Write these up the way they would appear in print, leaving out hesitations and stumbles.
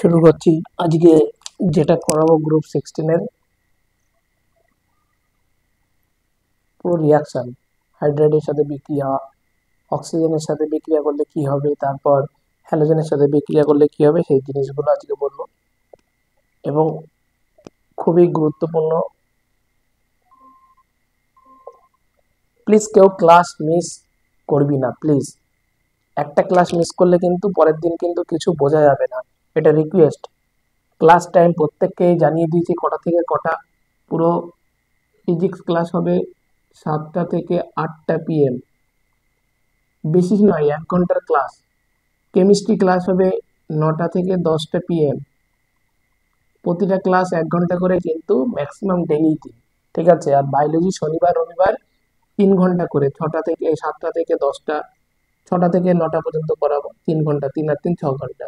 শুরু করছি আজকে যেটা করাবো গ্রুপ 16 এর পুরো রিয়াকশন। হাইড্রাইডের সাথে বিক্রিয়া, অক্সিজেনের সাথে বিক্রিয়া করলে কি হবে, তারপর হ্যালোজেনের সাথে বিক্রিয়া করলে কি হবে, সেই জিনিসগুলো আজকে বলবো। এবং খুবই গুরুত্বপূর্ণ, প্লিজ কেউ ক্লাস মিস করবি না প্লিজ। একটা ক্লাস মিস করলে কিন্তু পরের দিন কিন্তু কিছু বোঝা যাবে না, এটা রিকোয়েস্ট। ক্লাস টাইম প্রত্যেককেই জানিয়ে দিয়েছি কটা থেকে কটা। পুরো ফিজিক্স ক্লাস হবে 7টা থেকে 8টা PM, বেশি নয়, 1 ঘন্টার ক্লাস। কেমিস্ট্রি ক্লাস হবে 9টা থেকে 10টা PM, প্রতিটা ক্লাস 1 ঘন্টা করে, কিন্তু ম্যাক্সিমাম ডেইলি। ঠিক আছে? আর বায়োলজি শনিবার রবিবার 3 ঘন্টা করে, 7টা থেকে 10টা, 6টা থেকে 9টা পর্যন্ত করাবো। 3 ঘন্টা, 3 আর 3 6 ঘন্টা,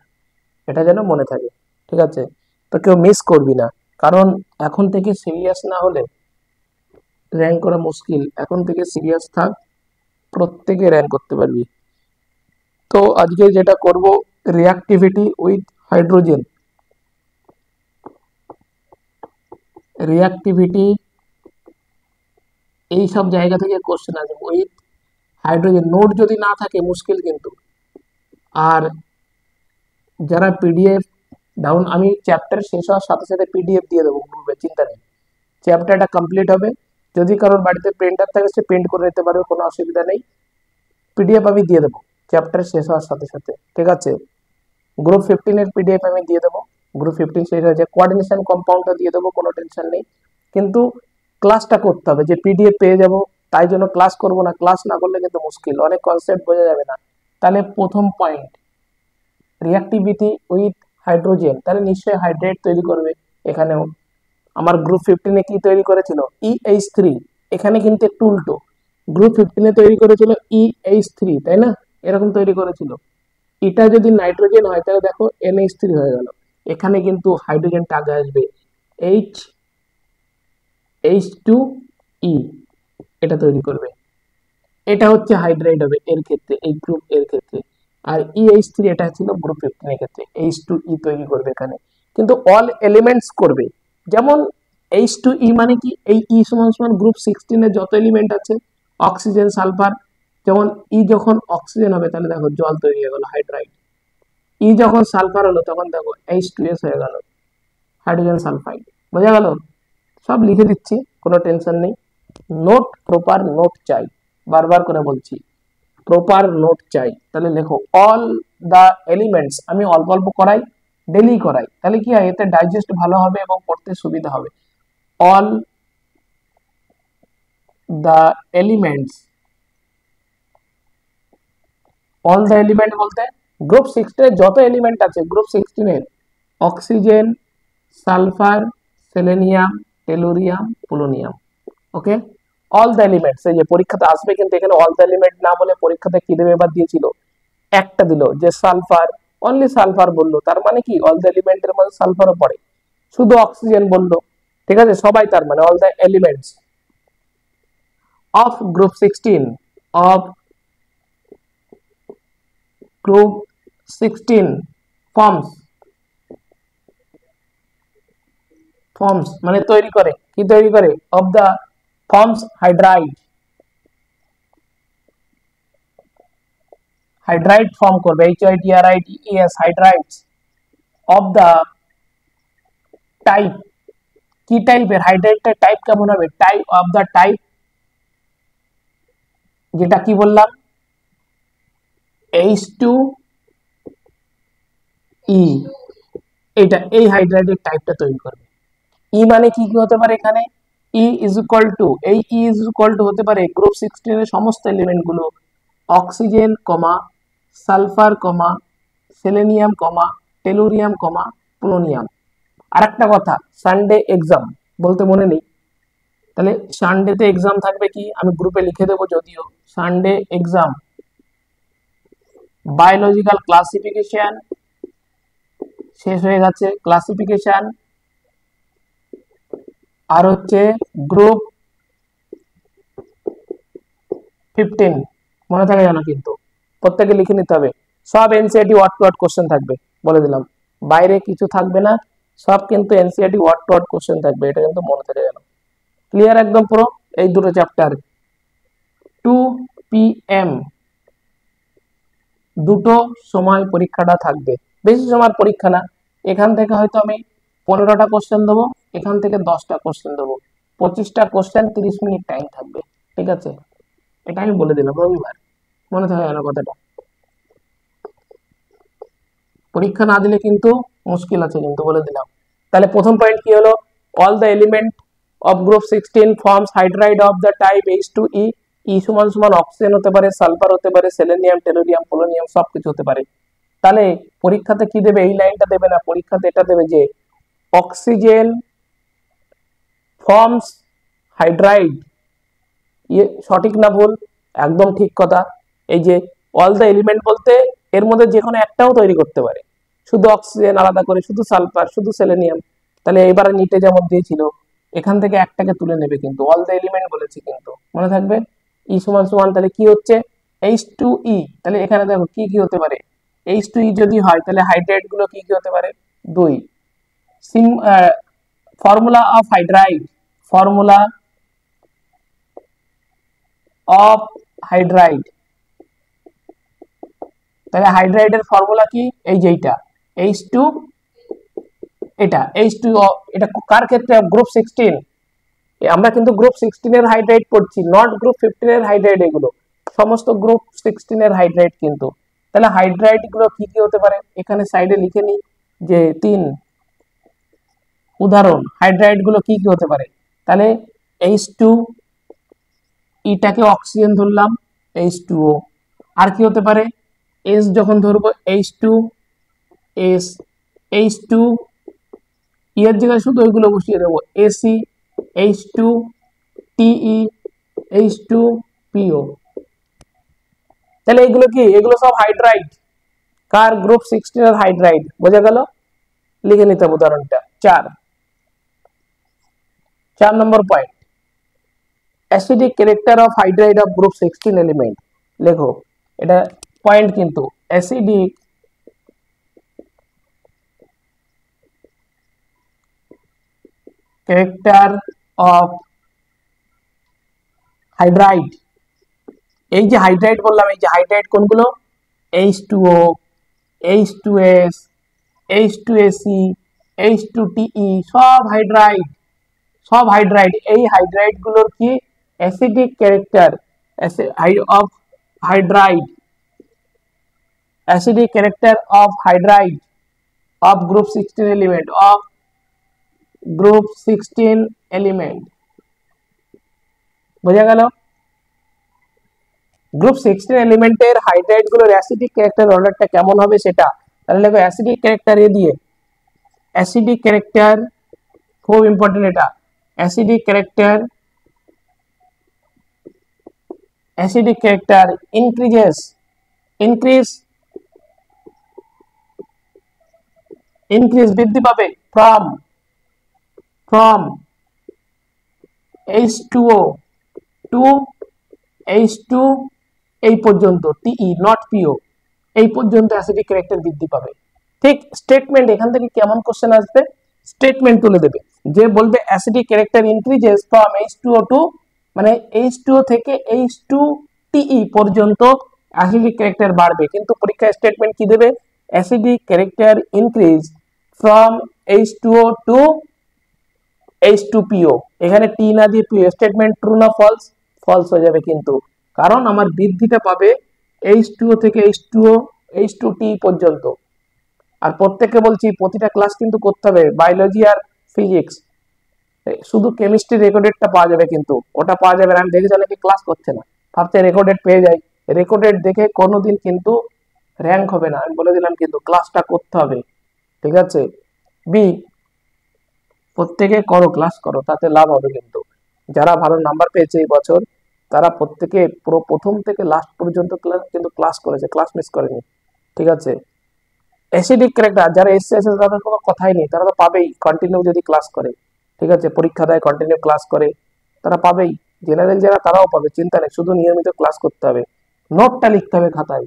এটা যেন মনে থাকে। ঠিক আছে? তো কেউ মিস করবি না, কারণ এখন থেকে সিরিয়াস না হলে র্যাঙ্ক করা মুশকিল। এখন থেকে সিরিয়াস থাক, প্রত্যেকে র্যাঙ্ক করতে পারবি। তো আজকে যেটা করব, রিঅ্যাক্টিভিটি উইথ হাইড্রোজেন। রিঅ্যাক্টিভিটি এই সব জায়গা থেকে কোশ্চেন আসবে। উইথ হাইড্রোজেন নোট যদি না থাকে মুশকিল কিন্তু। আর যারা পিডিএফ ডাউন, আমি চ্যাপ্টার শেষ হওয়ার সাথে সাথে পিডিএফ দিয়ে দেবো গ্রুপে, চিন্তা নেই। চ্যাপ্টারটা কমপ্লিট হবে, যদি কারোর বাড়িতে প্রিন্টার থাকে সে প্রিন্ট করে নিতে পারবে, কোনো অসুবিধা নেই। পিডিএফ আমি দিয়ে দেবো চ্যাপ্টার শেষ হওয়ার সাথে সাথে। ঠিক আছে? গ্রুপ 15 এর পিডিএফ আমি দিয়ে দেবো। গ্রুপ 15 শেষ হয়েছে, কোঅর্ডিনেশন কম্পাউন্ডটা দিয়ে দেবো, কোনো টেনশন নেই। কিন্তু ক্লাসটা করতে হবে, যে পিডিএফ পেয়ে যাব তাই জন্য ক্লাস করব না। ক্লাস না করলে কিন্তু মুশকিল, অনেক কনসেপ্ট বোঝা যাবে না। তাহলে প্রথম পয়েন্ট, রিঅ্যাক্টিভিটি উইথ হাইড্রোজেন, তাহলে নিশ্চয়ই হাইড্রেট তৈরি করবে। এখানেও আমার গ্রুপ 15-এ কি তৈরি করেছিল? EH3। এখানে কিন্তু একটু উল্টো, গ্রুপ 15-এ তৈরি করেছিল EH3, তাই না? এরকম তৈরি করেছিল। এটা যদি নাইট্রোজেন হয় তাহলে দেখো NH3 হয়ে গেল। এখানে কিন্তু হাইড্রোজেনটা আগে আসবে, H2E, এটা তৈরি করবে। এটা হচ্ছে হাইড্রাইড হবে এর ক্ষেত্রে, এই গ্রুপ এর ক্ষেত্রে। আর EH3 এটা ছিল গ্রুপ 15 এর ক্ষেত্রে, H2E তৈরি করবে এখানে। কিন্তু অল এলিমেন্টস করবে। যেমন H2E মানে কি? এই E সমান সমান গ্রুপ 16 এর যত এলিমেন্ট আছে, অক্সিজেন সালফার। যেমন E যখন অক্সিজেন হবে তাহলে দেখো জল তৈরি হয়ে গেল, হাইড্রাইড। E যখন সালফার হলো তখন দেখো H2S হয়ে গেল, হাইড্রোজেন সালফাইড। বোঝা গেল? সব লিখে দিচ্ছি, কোনো টেনশন নেই। নোট, প্রপার নোট চাই, বারবার করে বলছি, প্রপার নোট চাই। তাহলে লেখো অল দা এলিমেন্টস। আমি অল্প অল্প করাই, ডেলি করাই, তাহলে কি হয়, এতে ডাইজেস্ট ভালো হবে এবং পড়তে সুবিধা হবে। All the elements, all the element বলতে গ্রুপ 16 এর যত এলিমেন্ট আছে, গ্রুপ 16 এর oxygen, sulphur, selenium, tellurium, polonium. Okay, all the elements. এই যে পরীক্ষাতে আসবে, কিন্তু এখানে অল দ্য এলিমেন্ট না বলে পরীক্ষাতে কি দেবে এবার দিয়েছিল, একটা দিল যে সালফার, অনলি সালফার বললো, তার মানে কি অল দ্য এলিমেন্টের মধ্যে সালফারও পড়ে। শুধু অক্সিজেন বললো, ঠিক আছে, সবাই তার মানে all the elements of group 16, of group 16 forms, forms মানে তৈরি করে, কি তৈরি করে? Of the forms hydride, hydride form করবে, HIDRIDES, hydrides. Of the type, কি টাইপের? হাইড্রাইডের টাইপ কেমন হবে? টাইপ অফ দা টাইপ, যেটা কি বললাম, H2E, এটা এই হাইড্রাইডের টাইপটা তৈরি করবে। ই মানে কি কি হতে পারে এখানে? ই ইজ ইকুয়াল টু, এই ই ইজ ইকুয়াল টু হতে পারে গ্রুপ 16 এর সমস্ত এলিমেন্ট গুলো, অক্সিজেন কমা সালফার কমা সেলেনিয়াম কমা টেলুরিয়াম কমা পোলোনিয়াম। আরেকটা কথা, সানডে এক্সাম বলতে মনে নেই, তাহলে সানডেতে এক্সাম থাকবে কি, আমি গ্রুপে লিখে দেবো যদিও। সানডে এক্সাম, বায়োলজিক্যাল ক্লাসিফিকেশন শেষ হয়ে গেছে, ক্লাসিফিকেশন। আর হচ্ছে গ্রুপ 15, মনে থাকে জানো, কিন্তু প্রত্যেকে লিখে নিতে হবে। সব NCERT word to word question থাকবে, বলে দিলাম। বাইরে কিছু থাকবে না, সব কিন্তু NCERT word to word question থাকবে, এটা কিন্তু মনে থেকে গেল। ক্লিয়ার একদম পুরো এই দুটো চ্যাপ্টার। 2 PM দুটো সময় পরীক্ষাটা থাকবে, বেশি সময় পরীক্ষা না। এখান থেকে হয়তো আমি 15টা কোশ্চেন দেবো, এখান থেকে 10টা কোশ্চেন দেবো, 25টা কোশ্চেন, 30 মিনিট টাইম থাকবে। ঠিক আছে, এটা আমি বলে দিলাম রবিবার, মনে থাকে না কথাটা। পরীক্ষা না দিলে কিন্তু মুশকিল আছে, কিন্তু বলে দিলাম। তাহলে প্রথম পয়েন্ট কি হলো, all the element of group 16 forms hydride of the type H2E। ই সমান সমান অক্সিজেন হতে পারে, সালফার হতে পারে, সেলেনিয়াম, টেলোরিয়াম, পোলোনিয়াম, সবকিছু হতে পারে। তাহলে পরীক্ষাতে কি দেবে, এই লাইনটা দেবে না, পরীক্ষাতে এটা দেবে যে অক্সিজেন ফর্মস হাইড্রাইড। ইয়ে সঠিক না ভুল? একদম ঠিক কথা। এই যে অল দ্য এলিমেন্ট বলতে এর মধ্যে যে কোনো একটাও তৈরি করতে পারে, শুধু অক্সিজেন আলাদা করে, শুধু সালফার, শুধু সেলেনিয়াম। তাহলে এবারে নিটে যেমন দিয়েছিল, এখান থেকে একটাকে তুলে নেবে, কিন্তু অল দ্য এলিমেন্ট বলেছি, কিন্তু মনে থাকবে। ই সমান সমান তাহলে কি হচ্ছে, H2E। তাহলে এখানে দেখো কি কি হতে পারে, H2E যদি হয় তাহলে হাইড্রাইড গুলো কি কি হতে পারে, 2। Formula of hydride, formula of hydride, তাহলে হাইড্রাইডের ফর্মুলা কি, এই যে এইটা H2, এটা H2O। এটা কার ক্ষেত্রে, গ্রুপ 16। আমরা কিন্তু গ্রুপ 16 এর হাইড্রাইড পড়ছি, নট গ্রুপ 15 এর হাইড্রাইড, এগুলো সমস্ত গ্রুপ 16 এর হাইড্রাইড কিন্তু। তাহলে হাইড্রাইড গুলো কি কি হতে পারে, এখানে সাইডে লিখে নি যে 3 উদাহরণ হাইড্রাইড গুলো কি কি হতে পারে। তাহলে H2, ইটাকে অক্সিজেন ধরলাম, H2O। আর কি হতে পারে, S যখন ধরবো H2, S, H2, এর জায়গায় শুধু ওইগুলো বসিয়ে দেবো, AC, H2TE, H2PO। তাহলে এগুলো কি, এগুলো সব হাইড্রাইড, কার, গ্রুপ 16 এর হাইড্রাইড। বোঝা গেল? লিখে নিতে হবে উদাহরণটা। 4 number point, acidic character of hydride of group 16 element. লেখো এটা পয়েন্ট, কিন্তু অ্যাসিডিক ক্যারেক্টার অফ হাইড্রাইড। এই যে হাইড্রাইড বললাম, এই যে হাইড্রাইড কোনগুলো, H2O, H2S, H2AC, H2TE, সব হাইড্রাইড, সব হাইড্রাইড। এই হাইড্রাইড গুলোর কি acidic character of hydride, acidic character of hydride of group 16 element, of group 16 element. বোঝা গেল? গ্রুপ 16 এলিমেন্টের হাইড্রাইড গুলোর অ্যাসিডিক ক্যারেক্টার অর্ডারটা কেমন হবে সেটা। তাহলে দেখো অ্যাসিডিক ক্যারেক্টার এ দিয়ে, অ্যাসিডিক ক্যারেক্টার খুব ইম্পর্টেন্ট, এটা acidic character, acidic character increases, increase বৃদ্ধি পাবে from H2O to H2 এই পর্যন্ত, TE নট PO, এই পর্যন্ত অ্যাসিডিক ক্যারেক্টার বৃদ্ধি পাবে। ঠিক স্টেটমেন্ট, এখান থেকে কেমন কোশ্চেন আসবে, স্টেটমেন্ট তুলে দেবে, যে বলবে acidic character increases from H2O to, মানে H2O থেকে H2TE পর্যন্ত অ্যাসিডিক ক্যারেক্টার বাড়বে। কিন্তু পরীক্ষায় স্টেটমেন্ট কি দেবে, acidic character increase from H2O to H2PO। এখানে টি না দিয়ে PO। স্টেটমেন্ট ট্রু না ফলস, ফলস হয়ে যাবে কিন্তু, কারণ আমার বৃদ্ধিটা পাবে H2O থেকে H2T পর্যন্ত। আর প্রত্যেককে বলছি প্রতিটা ক্লাস কিন্তু করতে হবে, বায়োলজি আর ফিজিক্স। শুধু কেমিস্ট্রি রেকর্ডেডটা পাওয়া যাবে, কিন্তু ওটা পাওয়া যাবে না। আমি দেখেছি অনেকে ক্লাস করছে না, ভাবছে রেকর্ডেড পেয়ে যায়, রেকর্ডেড দেখে কোনোদিন কিন্তু র্যাঙ্ক হবে না। আমি বলে দিলাম কিন্তু ক্লাসটা করতে হবে। ঠিক আছে? বি, প্রত্যেকে করো, ক্লাস করো, তাতে লাভ হবে। কিন্তু যারা ভালো নাম্বার পেয়েছে এই বছর, তারা প্রত্যেকে পুরো প্রথম থেকে লাস্ট পর্যন্ত কিন্তু ক্লাস করেছে, ক্লাস মিস করেনি। ঠিক আছে? অ্যাসিডিক ক্যারেক্টার যারা এসএসএস, তাদের কোনো কথাই নেই, তারা তো পাবেই কন্টিনিউ যদি ক্লাস করে। ঠিক আছে? পরীক্ষা দেয়, কন্টিনিউ ক্লাস করে, তারা পাবেই। জেনারেল যারা, তারাও পাবে, চিন্তা নেই, শুধু নিয়মিত ক্লাস করতে হবে, নোটটা লিখতে হবে খাতায়।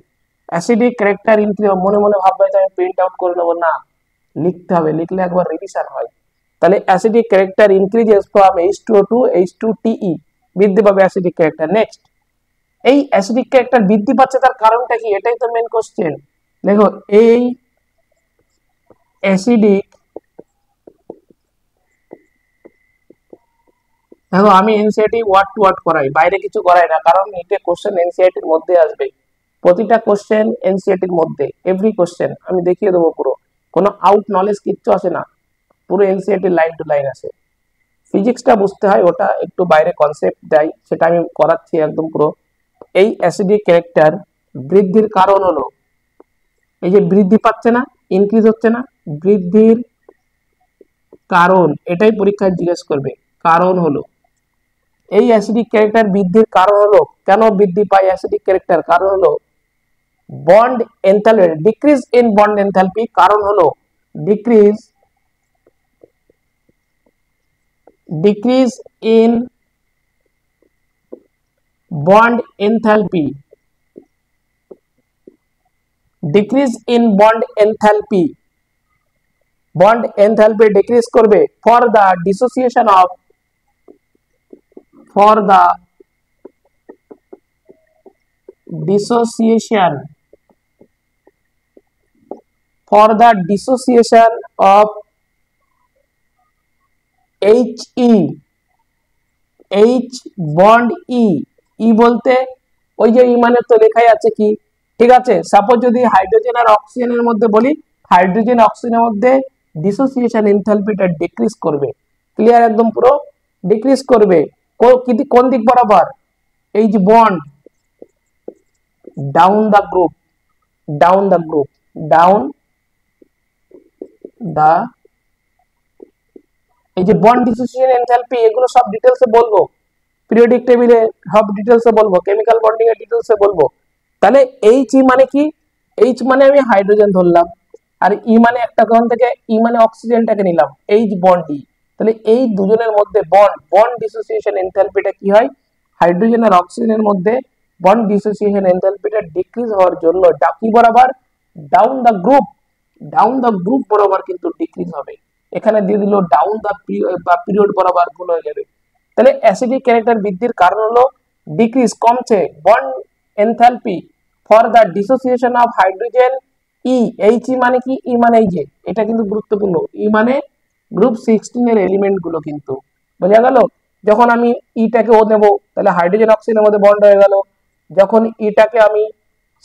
অ্যাসিডিক ক্যারেক্টার ইনক্রিজ, মনে মনে ভাববে যে আমি প্রিন্ট আউট করে নেবো, না, লিখতে হবে, লিখলে একবার রিভিশন হয়। তাহলে acidic character increases from H2O to H2TE, বৃদ্ধি পাবে অ্যাসিডিক ক্যারেক্টার। নেক্সট, এই অ্যাসিডিক ক্যারেক্টার বৃদ্ধি পাচ্ছে তার কারণটা কি, এটাই তো মেন কোশ্চেন। দেখো এই অ্যাসিডিক, দেখো আমি এনসিইআরটি ওয়ার্ড টু ওয়ার্ড করাই, বাইরে কিছু করাই না, কারণ এটা কোশ্চেন এনসিইআরটির মধ্যে আসবে, প্রতিটা কোশ্চেন এনসিইআরটির মধ্যে, এভরি কোশ্চেন আমি দেখিয়ে দেবো পুরো, কোনো আউট নলেজ কিচ্ছু আসে না, পুরো এনসিইআরটি লাইন টু লাইন আসে। ফিজিক্সটা বুঝতে হয়, ওটা একটু বাইরে কনসেপ্ট দেয়, সেটা আমি করাচ্ছি একদম পুরো। এই অ্যাসিডিক ক্যারেক্টার বৃদ্ধির কারণ হলো, এই যে বৃদ্ধি পাচ্ছে না, ইনক্রিজ হচ্ছে না, বৃদ্ধির কারণ, এটাই পরীক্ষায় জিজ্ঞেস করবে। কারণ হলো, এই অ্যাসিডিক ক্যারেক্টার বৃদ্ধির কারণ হলো, কেন বৃদ্ধি পায় অ্যাসিডিক ক্যারেক্টার, কারণ হলো bond enthalpy, decrease in bond enthalpy, কারণ হলো decrease in bond enthalpy, decrease in bond enthalpy, bond enthalpy decrease করবে for the dissociation of, for the dissociation, for the dissociation of HE, H bond E, E বলতে ওই যে ই মানে তো লেখাই আছে কি, ঠিক আছে। সাপোজ যদি হাইড্রোজেন আর অক্সিজেনের মধ্যে বলি, হাইড্রোজেন অক্সিজেনের মধ্যে ডিসোসিয়েশন এনথালপিটা ডিক্রিজ করবে, ক্লিয়ার একদম পুরো ডিক্রিজ করবে। কোন দিক বরাবর, এই যে bond down the group, down the group, down the, এই যে বন্ড ডিসোসিয়েশন এনথালপি, এগুলো সব ডিটেইলসে বলবো, পিরিয়ডিক টেবিলে সব ডিটেইলসে বলবো, কেমিক্যাল বন্ডিং এর ডিটেইলসে বলবো। তাহলে এইচ ই মানে কি, এইচ মানে আমি হাইড্রোজেন ধরলাম, আর ই মানে একটা কোণ থেকে, ই মানে অক্সিজেনটাকে নিলাম, এইচ বন্ড ই, তাহলে এই দুজনের মধ্যে বন্ড ডিসোসিয়েশন এনথালপিটা কি হয়, হাইড্রোজেন আর অক্সিজেনের মধ্যে বন্ড ডিসোসিয়েশন এনথালপিটা ডিক্রিজ হওয়ার জন্য কি বরাবর, down the group, down the group বরাবর কিন্তু ডিক্রিজ হবে। এখানে দিয়ে দিল ডাউন দা পিরিয়ড বরাবর, ভুল হয়ে যাবে। তাহলে অ্যাসিডিক ক্যারেক্টার বৃদ্ধির কারণ হলো ডিক্রিজ, কমছে bond enthalpy for the dissociation of hydrogen E, H E মানে কি, ই মানে এই যে, এটা কিন্তু গুরুত্বপূর্ণ, ই মানে গ্রুপ 16 এর এলিমেন্ট গুলো কিন্তু, বোঝা গেল। যখন আমি ইটাকে ও নেব, তাহলে হাইড্রোজেন অক্সিজেনের মধ্যে বন্ড হয়ে গেল, যখন ইটাকে আমি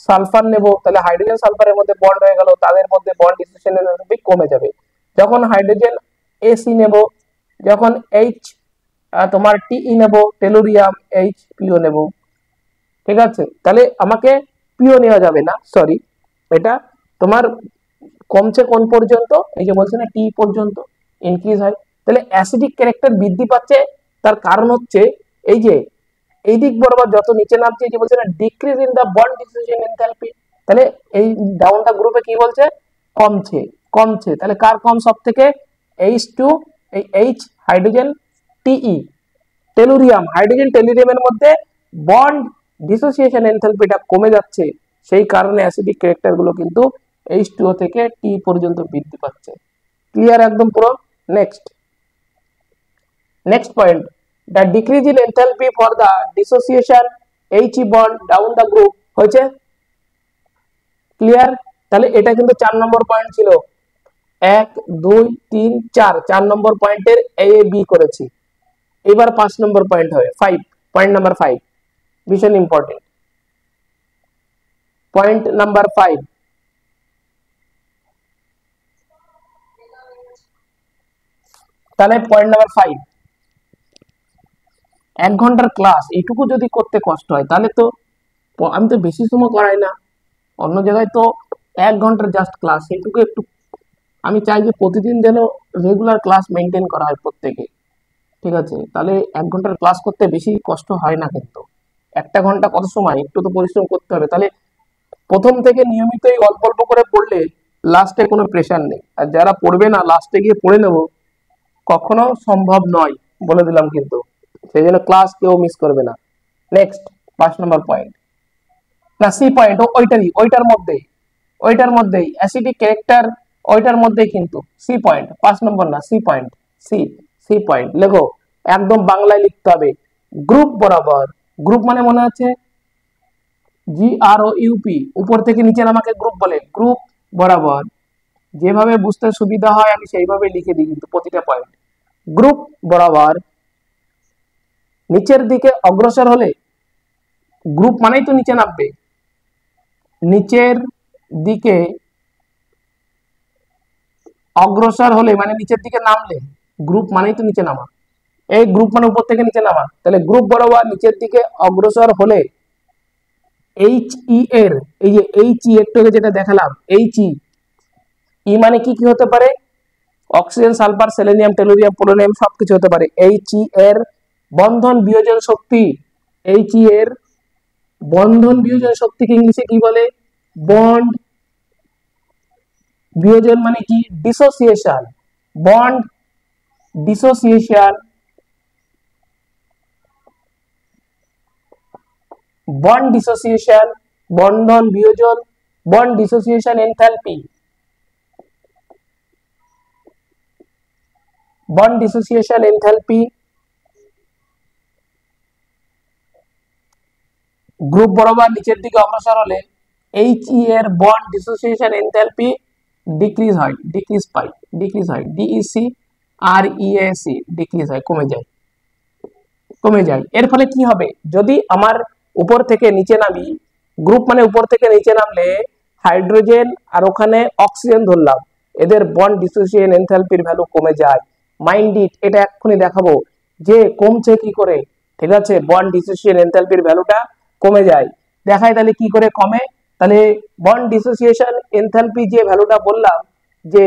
সালফার নেব, তাহলে হাইড্রোজেন সালফারের মধ্যে বন্ড হয়ে গেল, তাদের মধ্যে বন্ড ডিসোসিয়েশন এনথালপি কমে যাবে। যখন হাইড্রোজেন এসি নেব, যখন এইচ তোমার টিই নেব, টেলুরিয়াম এইচ পিও নেব, ঠিক আছে। তাহলে আমাকে পিও নেওয়া যাবে না, সরি, এটা তোমার কমছে কোন পর্যন্ত, এই যে বলছে না টি পর্যন্ত ইনক্রিজ হয়। তাহলে অ্যাসিডিক ক্যারেক্টার বৃদ্ধি পাচ্ছে, তার কারণ হচ্ছে এই যে এই দিক বরাবর যত নিচে নামছে, এই যে বলছে না decrease in the bond dissociation enthalpy, তাহলে এই ডাউন দা গ্রুপে কি বলছে, কমছে, কমছে। তাহলে কার কম সব থেকে, H2, এই H হাইড্রোজেন, টিই টেলুরিয়াম, হাইড্রোজেন টেলুরিয়ামের মধ্যে বন্ড ডিসোসিয়েশন এনথালপিটা কমে যাচ্ছে, সেই কারণে অ্যাসিডিক ক্যারেক্টার গুলো কিন্তু H2O থেকে টি পর্যন্ত বৃদ্ধি পাচ্ছে, ক্লিয়ার একদম পুরো। Next point, the decrease in enthalpy for the dissociation He bond down the group হয়েছে, ক্লিয়ার। তাহলে এটা কিন্তু 4 নম্বর পয়েন্ট ছিল, 1 2 3 4, 4 নম্বর পয়েন্টের এ বি করেছি। এবার 5 নম্বর পয়েন্ট হবে, 5 পয়েন্ট নাম্বার 5, ভীষণ ইম্পর্টেন্ট পয়েন্ট নাম্বার 5। তাহলে পয়েন্ট নাম্বার 5, 1 ঘন্টার ক্লাস এইটুকু যদি করতে কষ্ট হয়, তাহলে তো আমি তো বেশি সময় করাই না, অন্য জায়গায় তো 1 ঘন্টার জাস্ট ক্লাস, এইটুকু একটু আমি চাই যে প্রতিদিন যেন রেগুলার ক্লাস মেনটেন করা হয় প্রত্যেকে, ঠিক আছে। তাহলে 1 ঘন্টার ক্লাস করতে বেশি কষ্ট হয় না, কিন্তু 1টা ঘন্টা কত সময়, একটু তো পরিশ্রম করতে হবে। তাহলে প্রথম থেকে নিয়মিত এই অল্প অল্প করে পড়লে লাস্টে কোনো প্রেশার নেই, আর যারা পড়বে না লাস্টে গিয়ে পড়ে নেব, কখনো সম্ভব নয়, বলে দিলাম কিন্তু, সেই জন্য ক্লাস কেউ মিস করবে না। নেক্সট 5 নম্বর পয়েন্ট, না সি পয়েন্ট, ওইটার মধ্যেই অ্যাসিডিক ক্যারেক্টার ওইটার মধ্যেই কিন্তু সি পয়েন্ট, 5 নম্বর না, C point, C C point লেখো, একদম বাংলায় লিখতে হবে। গ্রুপ বরাবর, গ্রুপ মানে মনে আছে GROUP, উপর থেকে নিচে নামাকে গ্রুপ বলে। গ্রুপ বরাবর, যেভাবে বুঝতে সুবিধা হয় আমি সেইভাবে লিখে দিই কিন্তু প্রতিটা পয়েন্ট। গ্রুপ বরাবর নিচের দিকে অগ্রসর হলে, গ্রুপ মানেই তো নিচে নামবে, নিচের দিকে অগ্রসর হলে মানে নিচের দিকে নামলে, গ্রুপ মানেই তো নিচে নামা, এই গ্রুপ মানে উপর থেকে নিচে নামা, তাহলে গ্রুপ বরাবর নিচের দিকে অগ্রসর হলে HE এর, এই যে HE একটু আগে যেটা দেখালাম, HE মানে কি কি হতে পারে, oxygen, sulphur, selenium, tellurium, polonium সবকিছু হতে পারে। HE এর বন্ধন বিয়োজন শক্তি, HE এর বন্ধন বিয়োজন শক্তিকে ইংলিশে কি বলে, বন্ড বিয়োজন মানে কি, dissociation, bond dissociation, bond dissociation, বন্ধন বিয়োজন, bond dissociation enthalpy, bond dissociation enthalpy. Group বরাবর নিচের দিকে অগ্রসর হলে HE এর বন্ড ডিসোসিয়েশন এনথালপি ডিক্রিজ হয়, ডিক্রিজ পাই, ডিক্রিজ হয়, DECREAC, ডিক্রিজ হয়, কমে যায়, কমে যায়। এর ফলে কি হবে, যদি আমার উপর থেকে নিচে নামি, গ্রুপ মানে উপর থেকে নিচে নামলে হাইড্রোজেন আর ওখানে অক্সিজেন ধরলাম, এদের বন্ড ডিসোসিয়েশন এনথালপির ভ্যালু কমে যায়। মাইন্ড ইট, এটা এক্ষুনি দেখাবো যে কমছে কি করে, ঠিক আছে, বন্ড ডিসোসিয়েশন এনথালপির ভ্যালুটা কমে যায়। দেখায় তাহলে কি করে কমে, তাহলে বন্ড ডিসোসিয়েশন এনথালপি যে ভ্যালুটা বললাম, যে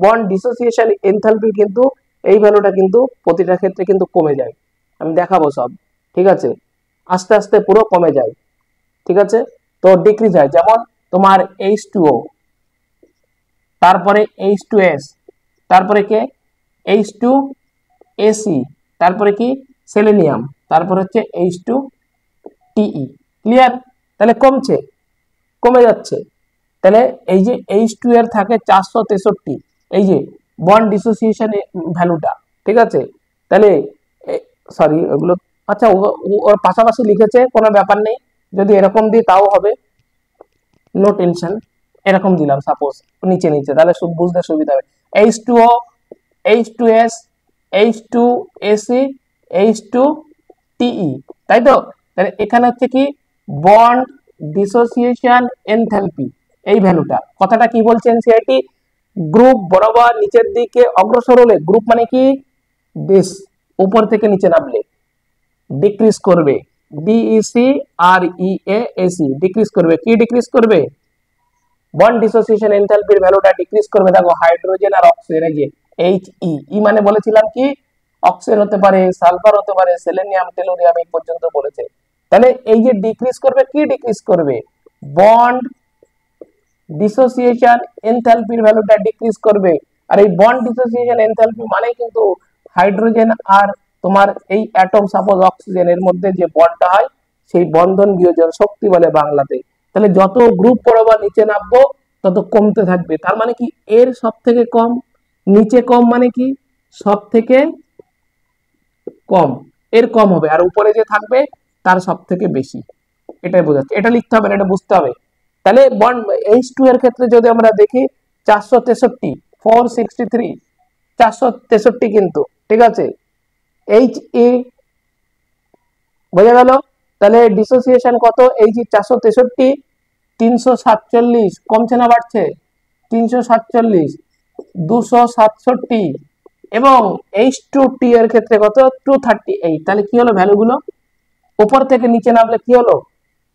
বন্ড ডিসোসিয়েশন এনথালপি কিন্তু এই ভ্যালুটা কিন্তু প্রতিটা ক্ষেত্রে কিন্তু কমে যায়, আমি দেখাবো সব, ঠিক আছে, আস্তে আস্তে পুরো কমে যায়, ঠিক আছে। তো ডিক্রিজ হয়, যেমন তোমার H2O, তারপরে H2S, তারপরে কে H2AC, তারপরে কি সেলেনিয়াম, তারপর হচ্ছে H2TE, ক্লিয়ার। তাহলে কমছে, কমে যাচ্ছে, তাহলে এই যে H2 এর থাকে 463, এই যে বন্ড ডিসোসিয়েশন ভ্যালুটা, ঠিক আছে। তাহলে সরি ওগুলো, আচ্ছা ওর পাশাপাশি লিখেছে, কোনো ব্যাপার নেই, যদি এরকম দিই তাও হবে, নো টেনশন, এরকম দিলাম সাপোজ নিচে নিচে, তাহলে বুঝতে সুবিধা হবে। H2O, H2S, H2AC, H2TE, তাই তো। তাহলে এখানে হচ্ছে কি বন্ড ডিসোসিয়েশন এনথালপি, এই ভ্যালুটা, কথাটা কি বলছেন সিআইটি, গ্রুপ বরাবর নিচের দিকে অগ্রসর হলে, গ্রুপ মানে কি দিস, উপর থেকে নিচে নামলে ডিক্রিজ করবে, DECREAC, ডিক্রিজ করবে, কি ডিক্রিজ করবে, বন্ড ডিসোসিয়েশন এনথালপির ভ্যালুটা ডিক্রিজ করবে। দেখো হাইড্রোজেন আর অক্সিজেন, এই যে HE মানে বলেছিলাম কি অক্সিজেন হতে পারে, সালফার হতে পারে, সেলেনিয়াম, টেলুরিয়াম, এই পর্যন্ত বলেছে। তাহলে এই যে ডিক্রিজ করবে, কি ডিক্রিজ করবে, বন্ড ডিসোসিয়েশন এনথালপির ভ্যালুটা ডিক্রিজ করবে। আর এই বন্ড ডিসোসিয়েশন এনথালপি মানে কিন্তু হাইড্রোজেন আর তোমার এই অ্যাটম সাপোজ অক্সিজেন এর মধ্যে যে বন্ডটা হয় সেই বন্ধন বিয়োজন শক্তি বলে বাংলাতে। তাহলে যত গ্রুপ বরাবর নিচে নামবো তত কমতে থাকবে, তার মানে কি এর সব থেকে কম, নিচে কম মানে কি সব থেকে কম, এর কম হবে, আর উপরে যে থাকবে তার সব থেকে বেশি, এটাই বোঝাচ্ছে, এটা লিখতে হবে না, এটা বুঝতে হবে। তাহলে বন্ড H2 এর ক্ষেত্রে যদি আমরা দেখি 463, 463, 463 কিন্তু, ঠিক আছে। HE বোঝা গেল, তাহলে ডিসোসিয়েশন কত, এই যে 463, 347, কমছে না বাড়ছে, 347, 267, এবং H2T এর ক্ষেত্রে কত 238। তাহলে কি হলো ভ্যালুগুলো, উপর থেকে নিচে নামলে কি হলো,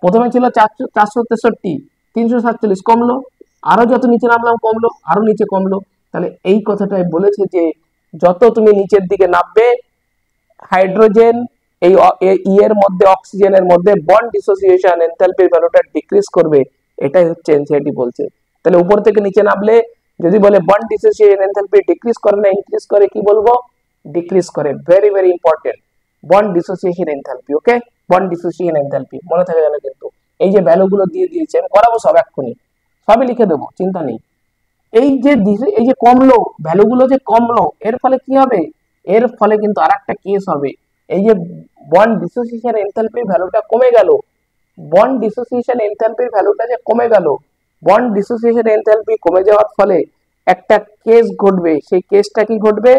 প্রথমে ছিল 463, 347 কমলো, আরো যত নিচে নামলাম কমলো, আরো নিচে কমলো। তাহলে এই কথাটাই বলেছে যে যত তুমি নিচের দিকে নামবে হাইড্রোজেন এই ই এর মধ্যে অক্সিজেনের মধ্যে বন্ড ডিসোসিয়েশন এনথালপির ভ্যালুটা ডিক্রিজ করবে, এটাই হচ্ছে এনসিআরটি বলছে। তাহলে উপর থেকে নিচে নামলে যদি বলে বন্ড ডিসোসিয়েশন এনথালপি ডিক্রিজ করে না ইনক্রিজ করে, কি বলবো, ডিক্রিজ করে, very very important, bond dissociation enthalpy, okay, bond dissociation enthalpy মনে থাকে যেন, কিন্তু এই যে ভ্যালুগুলো দিয়ে দিয়েছে আমি করাবো সব এক্ষুনি, সবই লিখে দেবো, চিন্তা নেই। এই যে কমলো, ভ্যালুগুলো যে কমলো, এর ফলে কি হবে? এর ফলে কিন্তু আরেকটা কেস হবে। এই যে বন্ড ডিসোসিয়েশন এনথালপির ভ্যালুটা কমে গেল, বন্ড ডিসোসিয়েশন এনথালপির ভ্যালুটা যে কমে গেল, বন্ড ডিসোসিয়েশন এনথালপি কমে যাওয়ার ফলে একটা কেস ঘটবে। সেই কেসটা কি ঘটবে?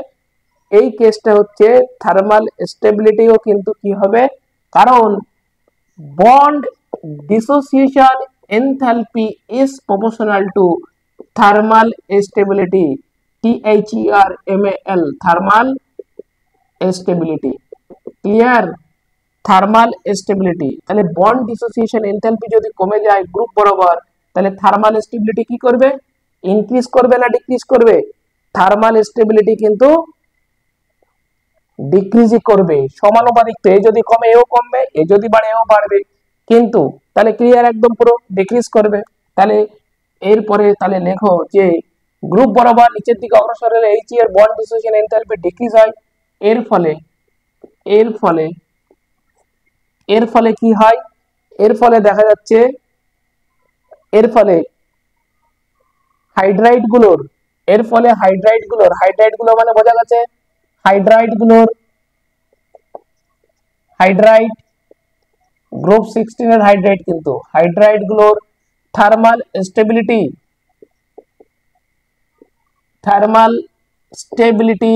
এই কেসটা হচ্ছে থার্মাল স্টেবিলিটিও কিন্তু কি হবে, কারণ bond dissociation enthalpy is proportional to thermal stability, THERMAL, thermal stability, clear? Thermal stability, তাহলে বন্ড ডিসোসিয়েশন এনথালপি যদি কমে যায় গ্রুপ বরাবর, তাহলে থার্মাল স্টেবিলিটি কি করবে? ইনক্রিজ করবে না ডিক্রিজ করবে? থার্মাল স্টেবিলিটি কিন্তু ডিক্রিজই করবে, সমানুপাতিক। তো এ যদি কমে এও কমবে, এ যদি বাড়ে এও বাড়বে, কিন্তু তাহলে ক্লিয়ার একদম পুরো ডিক্রিজ করবে। তাহলে এরপরে তাহলে লেখো যে গ্রুপ বরাবর নিচের দিকে অগ্রসর হলে এইচ এর বন্ড ডিসোসিয়েশন এনথালপি ডিক্রিজ হয়। এর ফলে এর ফলে এর ফলে কি হয়? এর ফলে দেখা যাচ্ছে, এর ফলে হাইড্রাইড গুলোর, এর ফলে হাইড্রাইড গুলো মানে বোঝা গেছে, হাইড্রাইড গুলোর, হাইড্রাইড গ্রুপ 16 এর হাইড্রাইড, কিন্তু হাইড্রাইড গুলোর থার্মাল স্টেবিলিটি, থার্মাল স্টেবিলিটি,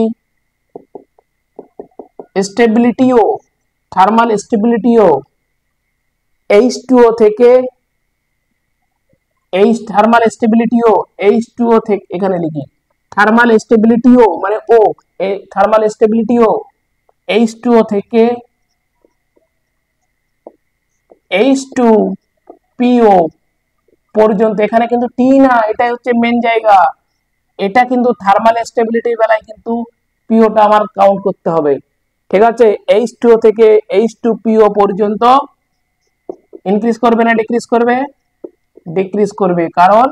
স্টেবিলিটিও, থার্মাল স্টেবিলিটিও H2O থেকে, থার্মাল স্টেবিলিটিও H2O থেকে, এখানে লিখি থার্মাল স্টেবিলিটিও মানে ও, থার্মাল স্টেবিলিটিও H2O থেকে H2PO পর্যন্ত, এখানে কিন্তু টি না, এটাই হচ্ছে মেন জায়গা। এটা কিন্তু থার্মাল স্টেবিলিটির বেলায় কিন্তু পিওটা আমার কাউন্ট করতে হবে, ঠিক আছে? H2O থেকে H2PO পর্যন্ত ইনক্রিজ করবে না ডিক্রিজ করবে? ডিক্রিজ করবে, কারণ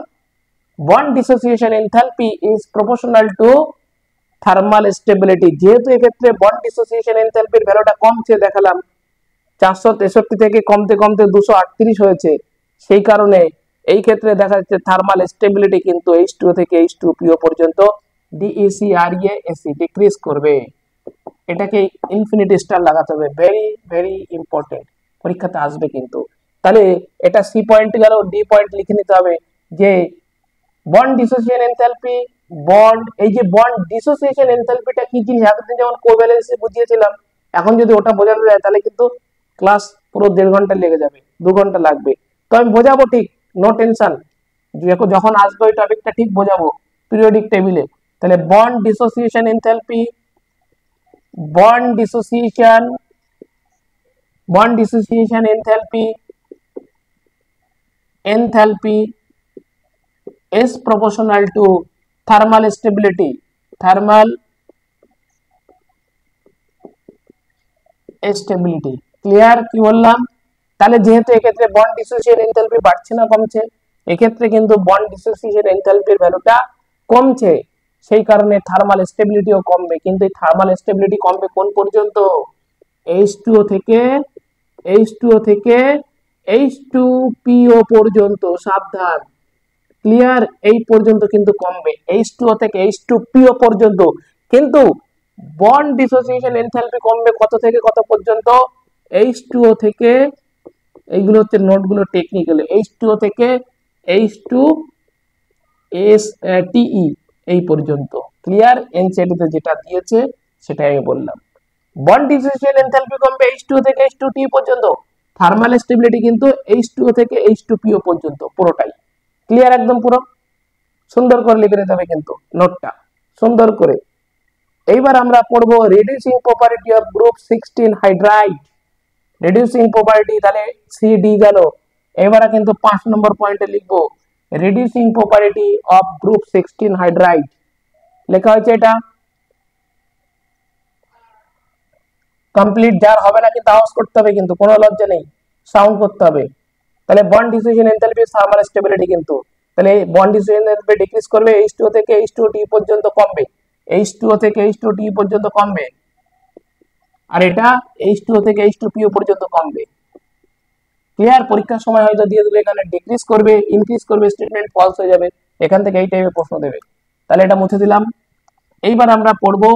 bond dissociation enthalpy is proportional to thermal stability. যেহেতু এক্ষেত্রে বন্ড ডিসোসিয়েশন এনথালপির ভ্যালুটা কমছে, দেখালাম 463 থেকে কমতে কমতে 238 হয়েছে, সেই কারণে এই ক্ষেত্রে দেখা যাচ্ছে থার্মাল স্টেবিলিটি কিন্তু H2O থেকে H2PO পর্যন্ত DECREAC ডিক্রিজ করবে। এটাকে ইনফিনিটি স্টার লাগাতে হবে, ভেরি ভেরি ইম্পর্টেন্ট, পরীক্ষাতে আসবে কিন্তু। তাহলে এটা সি পয়েন্ট গেল, ডি পয়েন্ট লিখে নিতে হবে যে বন্ড ডিসোসিয়েশন এনথালপি, বন্ড, এই যে বন্ড ডিসোসিয়েশন এনথালপিটা কি জিনিস, এতদিন যেমন কোভ্যালেন্সি বুঝিয়েছিলাম, এখন যদি ওটা বোঝানো যায় তাহলে কিন্তু ক্লাস পুরো 1.5 ঘন্টা লেগে যাবে, 2 ঘন্টা লাগবে। তো আমি বোঝাবো ঠিক, নো টেনশন, যখন আসবে ওই টপিকটা ঠিক বোঝাবো পিরিয়ডিক টেবিলে। তাহলে bond dissociation enthalpy, bond dissociation enthalpy is proportional to thermal stability, clear? কি বললাম? তাহলে যেহেতু এক্ষেত্রে বন্ড ডিসোসিয়েশন এনথালপি বাড়ছে না কমছে, এক্ষেত্রে কিন্তু বন্ড ডিসোসিয়েশন এনথালপির ভ্যালুটা কমছে, সেই কারণে থার্মাল স্টেবিলিটিও কমবে। কিন্তু এই থার্মাল স্টেবিলিটি কমবে কোন পর্যন্ত? H2O থেকে H2PO পর্যন্ত, সাবধান, ক্লিয়ার? এই পর্যন্ত কিন্তু কমবে, H2O থেকে H2PO পর্যন্ত। কিন্তু বন্ড ডিসোসিয়েশন এনথালপি কমবে কত থেকে কত পর্যন্ত? H2O থেকে, এইগুলো হচ্ছে নোটগুলো টেকনিক্যাল, H2O থেকে H2STE এই পর্যন্ত, ক্লিয়ার? এনসিইআরটি তে যেটা দিয়েছে সেটাই আমি বললাম। বন্ড ডিসোসিয়েশন এনথালপি কমবে H2O থেকে H2TE পর্যন্ত, থার্মাল স্টেবিলিটি কিন্তু H2O থেকে H2PO পর্যন্ত, পুরোটাই ক্লিয়ার একদম পুরো। সুন্দর করে লিখে নিতে হবে কিন্তু নোটটা সুন্দর করে। এইবার আমরা পড়বো reducing property of group 16 hydride, reducing property, তাহলে সিডি গেল। এবারে কিন্তু 5 নম্বর পয়েন্টে লিখবো reducing property of group 16 hydride, লেখা হয়েছে এটা কমপ্লিট, যার হবে না কিন্তু আওয়াজ করতে হবে, কিন্তু কোনো লজ্জা নেই, সাউন্ড করতে হবে। তাহলে bond dissociation enthalpy thermal stability, কিন্তু তাহলে বন্ড ডিসোসিয়েশন এনথালপি ডিক্রিজ করবে, H2O থেকে H2TE পর্যন্ত কমবে, H2O থেকে H2TE পর্যন্ত কমবে, আর এটা H2O থেকে H2PO পর্যন্ত কমবে। ক্লিয়ার? পরীক্ষার সময় হয়তো দিয়ে দেবে এখানে ডিক্রিজ করবে, ইনক্রিজ করবে, স্টেটমেন্ট ফলস হয়ে যাবে, এখান থেকে এই টাইপের প্রশ্ন দেবে। তাহলে এটা মুছে দিলাম। এইবার আমরা পড়বো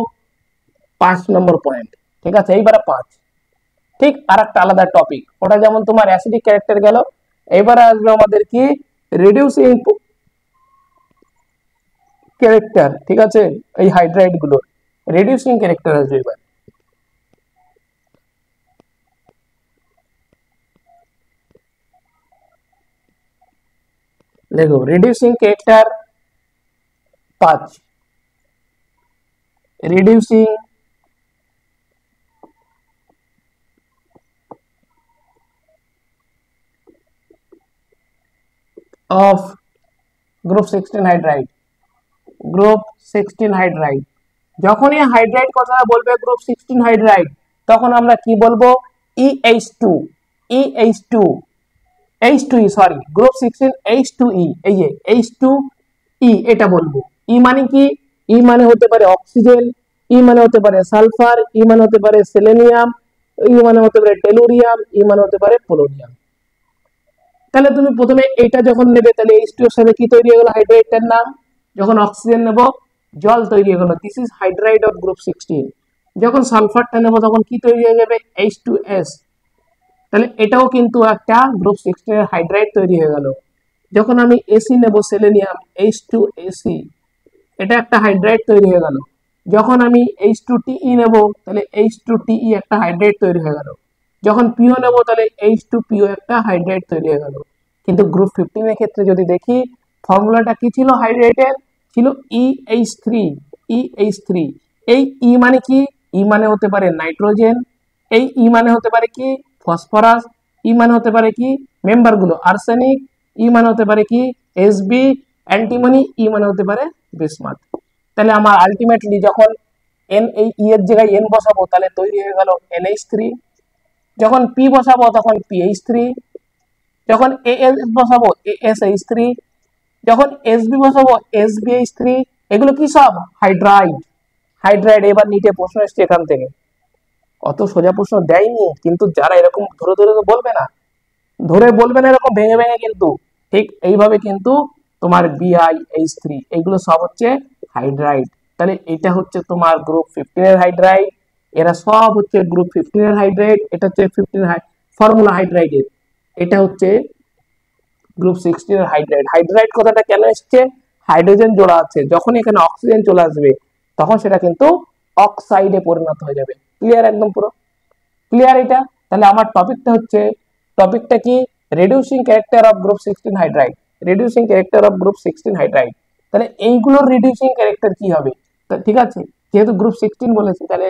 5 নম্বর পয়েন্ট। ঠিক আছে, এইবারে 5 ঠিক আর একটা আলাদা টপিক, ওটা যেমন তোমার অ্যাসিডিক ক্যারেক্টার গেল, এবারে আসবে আমাদের কি রিডিউসিং ক্যারেক্টার। ঠিক আছে, এই হাইড্রাইড গুলো রিডিউসিং ক্যারেক্টার আসবে এবার। देखो reducing character 5 reducing of group 16 hydride. Group 16 hydride, যখনই হাইড্রাইড কথা বলবে গ্রুপ 16 হাইড্রাইড, তখন আমরা কি বলবো? EH2 EH2 H2E, sorry group 16 H2E, এই যে H2E এটা বলবো। ই মানে কি? ই মানে হতে পারে অক্সিজেন, ই মানে হতে পারে সালফার, ই মানে হতে পারে সেলেনিয়াম, ই মানে হতে পারে টেলুরিয়াম, ই মানে হতে পারে পোলোনিয়াম। তাহলে তুমি প্রথমে এটা যখন নেবে, তাহলে H2 এর সাথে কি তৈরি হয়ে গেল? হাইড্রাইডটার নাম। যখন অক্সিজেন নেব, জল তৈরি হয়ে গেল, this is hydride of group 16। যখন সালফারটা নেব, তখন কি তৈরি হয়ে যাবে? H2S। তাহলে এটাও কিন্তু একটা গ্রুপ 16 এর হাইড্রাইড তৈরি হয়ে গেল। যখন আমি এসি নেব, সেলেনিয়াম, H2AC, এটা একটা হাইড্রাইড তৈরি হয়ে গেল। যখন আমি H2TE নেব, তাহলে H2TE একটা হাইড্রাইড তৈরি হয়ে গেল। যখন পিও নেব, তাহলে H2PO একটা হাইড্রাইড তৈরি হয়ে গেল। কিন্তু গ্রুপ 15 এর ক্ষেত্রে যদি দেখি, ফর্মুলাটা কি ছিল? হাইড্রাইডের ছিল EH3 EH3। এই ই মানে কি? ই মানে হতে পারে নাইট্রোজেন, এই ই মানে হতে পারে কি? ফসফরাস, ই মানে হতে পারে কি? মেম্বার গুলো আর্সেনিক, ই মানে হতে পারে কি? এসবি, অ্যান্টিমনি, ই মানে হতে পারে বিসমাথ। তাহলে আমার আলটিমেটলি যখন এন, এই ই এর জায়গায় এন বসাবো, তাহলে তৈরি হয়ে গেল NH3। যখন পি বসাবো, তখন PH3। যখন এএস বসাবো, ASH3। যখন এসবি বসাবো, SbH3। এগুলো কি সব? হাইড্রাইড। হাইড্রাইড। এবার নিটে প্রশ্ন এসছে এখান থেকে, অত সোজা প্রশ্ন দেয়নি, কিন্তু যারা এরকম ধরে ধরে বলবে না, ধরে বলবে না এরকম ভেঙে ভেঙে, কিন্তু ঠিক এইভাবে কিন্তু তোমার BiH3 এগুলো সব হচ্ছে হাইড্রাইড। তাহলে এটা হচ্ছে তোমার গ্রুপ 15 এর হাইড্রাইড, এরা সব হচ্ছে গ্রুপ 15 এর হাইড্রাইড। এটা হচ্ছে 15 ফর্মুলা হাইড্রাইডের, এটা হচ্ছে গ্রুপ 16 এর হাইড্রাইড। হাইড্রাইড কথাটা কেন এসছে? হাইড্রোজেন জোড়া আছে, যখন এখানে অক্সিজেন চলে আসবে, তখন সেটা কিন্তু অক্সাইডে পরিণত হয়ে যাবে। ক্লিয়ার? একদম পুরো ক্লিয়ার এটা? তাহলে আমার টপিকটা হচ্ছে, টপিকটা কি? Reducing character of group 16 hydride. Reducing character of group 16 hydride. তাহলে এইগুলোর রিডিউসিং ক্যারেক্টার কি হবে? ঠিক আছে, যেহেতু গ্রুপ 16 বলেছি, তাহলে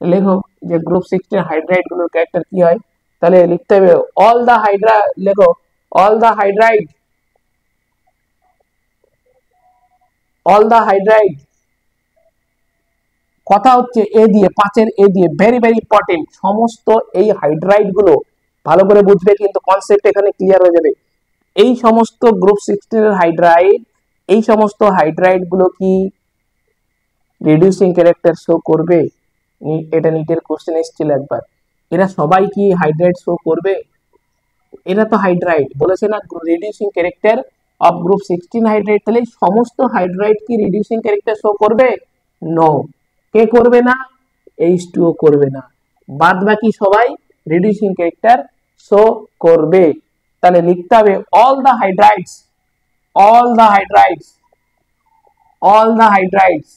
লেখো যে গ্রুপ 16 হাইড্রাইড গুলোর ক্যারেক্টার কি হয়। তাহলে লিখতে হবে অল দা হাইড্রা, লেখো all the hydride, all the hydride. কথা হচ্ছে এ দিয়ে, 5-এর এ দিয়ে, ভেরি ভেরি ইম্পর্টেন্ট। সমস্ত এই হাইড্রাইড গুলো ভালো করে বুঝবে, কিন্তু কনসেপ্ট এখানে ক্লিয়ার হয়ে যাবে। এই সমস্ত গ্রুপ 16 এর হাইড্রাইড, এই সমস্ত হাইড্রাইড গুলো কি রিডিউসিং ক্যারেক্টার শো করবে? এটা নিটের কোশ্চেন এসেছিল একবার। এরা সবাই কি হাইড্রাইড শো করবে? এরা তো হাইড্রাইড বলেছে না, reducing character of group 16 hydride. তাহলে সমস্ত হাইড্রাইড কি রিডিউসিং ক্যারেক্টার শো করবে? নো। কে করবে না? H2O করবে না, বাদ বাকি সবাই রিডিউসিং ক্যারেক্টার শো করবে। তাহলে লিখতে হবে all the hydrides, all the hydrides, all the hydrides.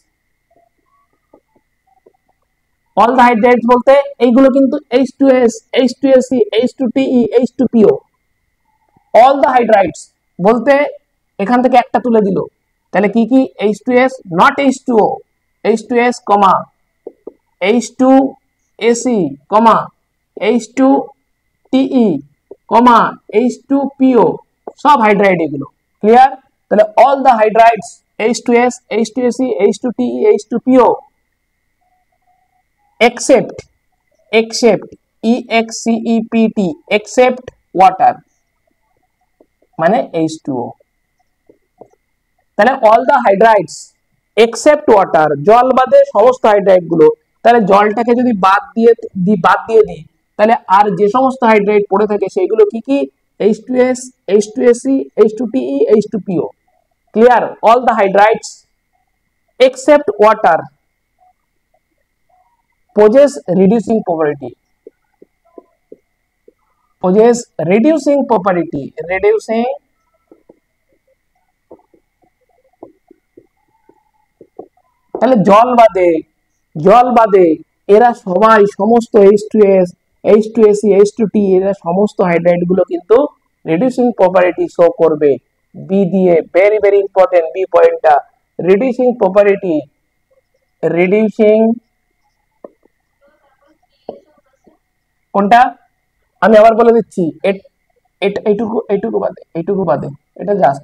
All the hydrides বলতে এইগুলো কিন্তু H2S, H2AC, H2TE, H2PO। All the hydrides বলতে এখান থেকে একটা তুলে দিল, তাহলে কি কি? H2S, not H2O, H2S, H2AC, H2TE, H2PO, সব হাইড্রাইড এগুলো। ক্লিয়ার? তাহলে all the hydrides H2S, H2AC, H2TE, H2PO except EXCEPT, except water মানে H2O। তাহলে অল দা হাইড্রাইডস এক্সেপ্ট ওয়াটার, জল বাদে সমস্ত হাইড্রাইড গুলো। তাহলে জলটাকে যদি বাদ দিয়ে দিই, তাহলে আর যে সমস্ত হাইড্রাইড পড়ে থাকে সেগুলো কি কি? H2S, H2SE, H2TE, H2PO. Clear? All the hydrides except water possess reducing property. Possess reducing property. Reducing তাহলে জল বাদে এরা সবাই সমস্ত H2S, H2SE, H2T এরা সমস্ত হাইড্রাইড গুলো কিন্তু রিডিউসিং প্রপার্টি শো করবে। বি দিয়ে ভেরি ভেরি ইম্পর্টেন্ট বি পয়েন্টটা, রিডিউসিং প্রপার্টি। রিডিউসিং কোনটা আমি আবার বলে দিচ্ছি, এইটুকু বাদে এটা জাস্ট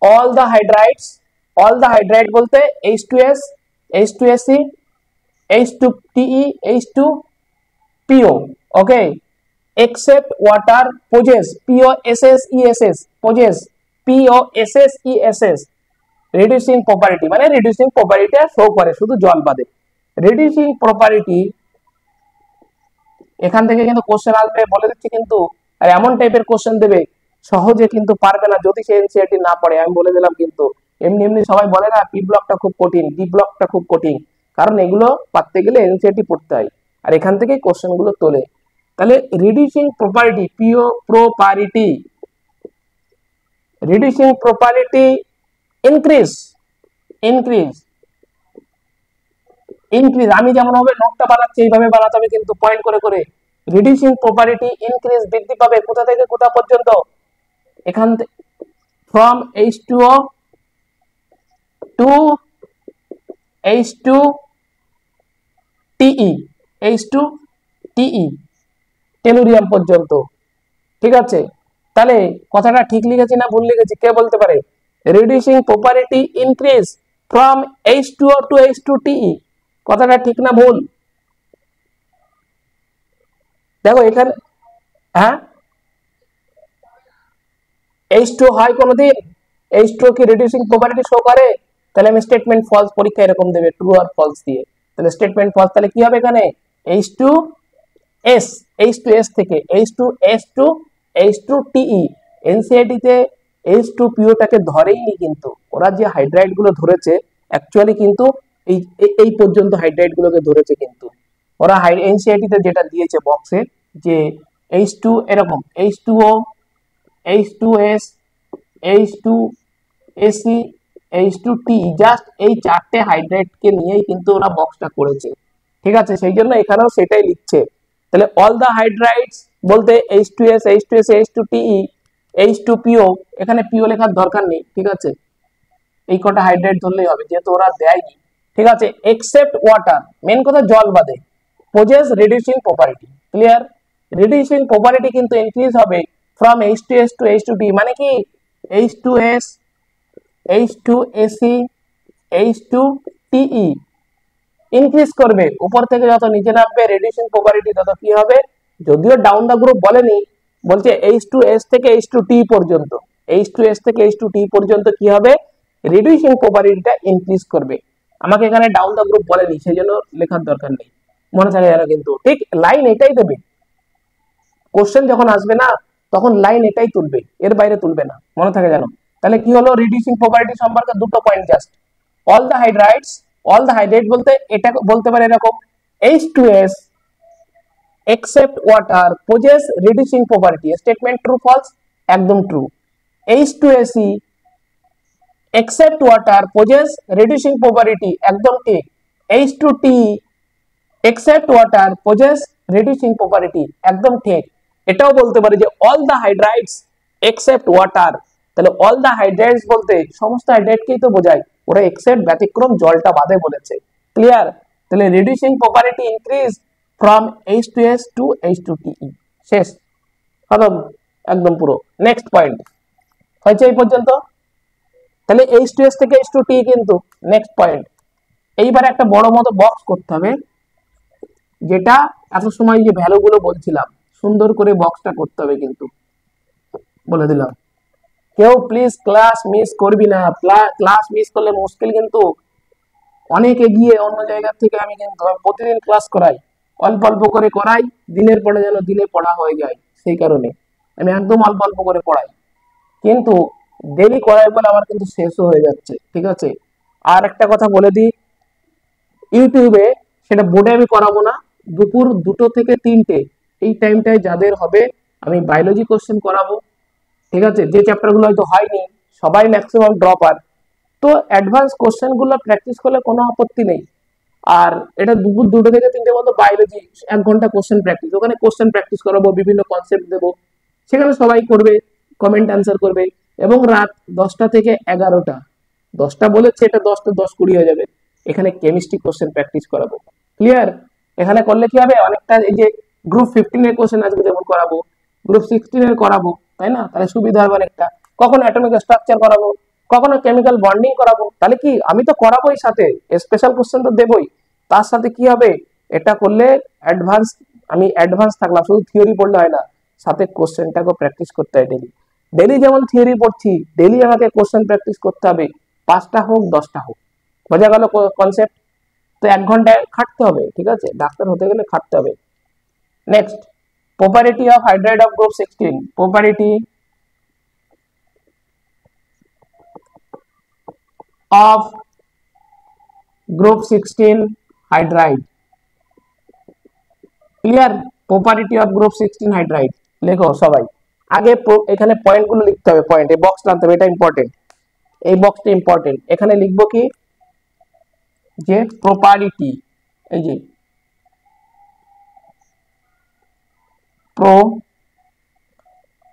অল দ্য হাইড্রাইড বলতে H2S, H2SE, H2TE, H2PO, okay, except water possess POSSESS reducing property, মানে reducing property শো করে শুধু জল বাদে। reducing property এখান থেকে কিন্তু কোশ্চেন আসবে বলে দিচ্ছি কিন্তু, আর এমন টাইপের কোশ্চেন দেবে সহজে কিন্তু পারবে না যদি সে এনসিইআরটি না পড়ে, আমি বলে দিলাম কিন্তু। এমনি সবাই বলে না পি ব্লকটা খুব কঠিন, ডি ব্লকটা খুব কঠিন, কারণ এগুলো পারতে গেলে এনসিইআরটি পড়তে হয়, আর এখান থেকে কোশ্চেন গুলো তোলে। তাহলে reducing property, reducing property increase, আমি যেমন ভাবে নোটটা বানাচ্ছি এইভাবে বানাতে হবে কিন্তু পয়েন্ট করে করে। রিডিউসিং প্রপার্টি ইনক্রিজ, বৃদ্ধি পাবে কোথা থেকে কোথা পর্যন্ত? এখান থেকে from H2O to H2TE tellurium পর্যন্ত, ঠিক আছে? তাহলে কথাটা ঠিক লিখেছি না ভুল লিখেছি কে বলতে পারে? Reducing property increase from H2O to H2TE, কথাটা ঠিক না ভুল? দেখো এখানে হ্যাঁ H2 হয় কোনদিন? H2 কি রিডিউসিং প্রপার্টি শো করে? তাহলে আমি স্টেটমেন্ট ফলস পরীক্ষা এরকম দেবে ট্রু আর ফলস দিয়ে, তাহলে স্টেটমেন্ট ফলস। তাহলে কি হবে এখানে? H2S থেকে H2S টু H2TE। এনসিইআরটি তে H2PO টাকে ধরেইনি কিন্তু, ওরা যে হাইড্রাইড গুলো ধরেছে অ্যাকচুয়ালি কিন্তু এই পর্যন্ত হাইড্রাইড গুলোকে ধরেছে কিন্তু ওরা এনসিইআরটি তে যেটা দিয়েছে বক্সে যে H2 এরকম H2O, H2S, H2SE, H2TE, just এই চারটে হাইড্রাইড কে নিয়েই কিন্তু ওরা বক্সটা করেছে, ঠিক আছে? সেই জন্য এখানেও সেটাই লিখছে। তাহলে অল দা হাইড্রাইডস বলতে H2S, H2SE, H2TE, H2PO, এখানে PO লেখার দরকার নেই, ঠিক আছে? এই কটা হাইড্রাইড ধরলেই হবে যেহেতু ওরা দেয়নি, ঠিক আছে? এক্সেপ্ট ওয়াটার, মেন কথা জল বাদে, possess reducing property. Clear? Reducing property কিন্তু ইনক্রিজ হবে ফ্রম H2S টু H2TE, মানে কি H2S, H2SE, H2TE ইনক্রিজ করবে, উপর থেকে যত নিচে নামবে রিডিউসিং প্রপার্টি তত কি হবে? যদিও ডাউন দা গ্রুপ বলেনি, বলছে H2S থেকে H2TE পর্যন্ত, H2S থেকে H2TE পর্যন্ত কি হবে? রিডিউসিং প্রপার্টিটা ইনক্রিজ করবে। আমাকে এখানে ডাউন দা গ্রুপ বলেনি সেই জন্য লেখার দরকার নেই, মনে থাকে যেন কিন্তু, ঠিক লাইন এটাই দেবে। কোশ্চেন যখন আসবে না তখন লাইন এটাই তুলবে, এর বাইরে তুলবে না, মনে থাকে যেন। তাহলে কি হলো? রিডিউসিং প্রপার্টি সম্পর্কে দুটো point just. All the hydride বলতে এটা বলতে পারে এরকম H2S except water possess reducing property, statement true false? একদম true. H2SE except water possess reducing property, একদম ঠিক। H2TE except water possess reducing property, একদম ঠিক। এটাও বলতে পারে যে অল দ্য হাইড্রাইডস এক্সেপ্ট ওয়াটার, তাহলে অল দ্য হাইড্রাইডস বলতে সমস্ত হাইড্রাইডকেই তো বোঝায়, ওরা এক্সেপ্ট ব্যতিক্রম জলটা বাদে বলেছে। ক্লিয়ার? তাহলে reducing property increase from H2S to H2TE, শেষ খতম একদম পুরো। নেক্সট পয়েন্ট হয়েছে এই পর্যন্ত। তাহলে H2S থেকে H2TE কিন্তু নেক্সট পয়েন্ট। এইবার একটা বড় মতো বক্স করতে হবে, যেটা এত সময় যে ভ্যালুগুলো বলছিলাম সুন্দর করে বক্সটা করতে হবে কিন্তু, বলে দিলাম। কেউ প্লিজ ক্লাস মিস করবি না, ক্লাস মিস করলে মুশকিল কিন্তু। অনেক এগিয়ে অন্য জায়গা থেকে আমি কিন্তু প্রতিদিন ক্লাস করাই, অল্প অল্প করে করাই, দিনের পরে যেন দিনে পড়া হয়ে যায়, সেই কারণে আমি একদম অল্প অল্প করে পড়াই। কিন্তু ডেলি করাই বলে আমার কিন্তু শেষও হয়ে যাচ্ছে, ঠিক আছে। আর একটা কথা বলে দিই, ইউটিউবে সেটা বোর্ডে আমি করাবো না, দুপুর 2টো থেকে 3টে এই টাইমটায় যাদের হবে আমি বায়োলজি কোশ্চেন করাবো, ঠিক আছে। যে চ্যাপ্টার গুলো হয়তো হয়নি, সবাই ম্যাক্সিমাম ড্রপার, তো অ্যাডভান্স কোশ্চেন গুলো প্র্যাকটিস করলে কোনো আপত্তি নেই। আর এটা দুপুর 2টো থেকে 3টে মতো বায়োলজি 1 ঘন্টা কোশ্চেন প্র্যাকটিস, ওখানে কোশ্চেন প্র্যাকটিস করাবো, বিভিন্ন কনসেপ্ট দেবো, সেখানে সবাই করবে, কমেন্ট অ্যান্সার করবে। এবং রাত 10টা থেকে 11টা, 10টা বলেছে, এটা 10টা 10 20 হয়ে যাবে, এখানে কেমিস্ট্রি কোশ্চেন প্র্যাকটিস করাবো। ক্লিয়ার? এখানে করলে কি হবে, অনেকটা এই যে গ্রুপ 15 এর কোশ্চেন আজকে যেমন করাবো, গ্রুপ 16 এর করাবো, তাই না, তাহলে সুবিধা হবে অনেকটা। কখনো অ্যাটমিক স্ট্রাকচার করাবো, কখনো কেমিক্যাল বন্ডিং করাবো, তাহলে কি আমি তো করাবোই, সাথে স্পেশাল কোশ্চেন তো দেবই, তার সাথে কি হবে, এটা করলে অ্যাডভান্স, আমি অ্যাডভান্স থাকলাম, শুধু থিওরি পড়লে হয় না, সাথে কোশ্চেনটাকেও প্র্যাকটিস করতে হয় ডেলি। ডেলি যেমন থিওরি পড়ছি, ডেলি আমাকে কোশ্চেন প্র্যাকটিস করতে হবে, 5টা হোক 10টা হোক। বোঝা গেল কনসেপ্ট? তো 1 ঘন্টায় খাটতে হবে, ঠিক আছে, ডাক্তার হতে গেলে খাটতে হবে। Next, property of hydride of group 16, property of group 16 hydride। Clear? Property of group 16 hydride লেখো সবাই। আগে এখানে পয়েন্ট গুলো লিখতে হবে, পয়েন্ট এই বক্স টানতে হবে, এটা ইম্পর্টেন্ট, এই বক্সটা ইম্পর্টেন্ট। এখানে লিখবো কি, যে প্রপার্টি, এই যে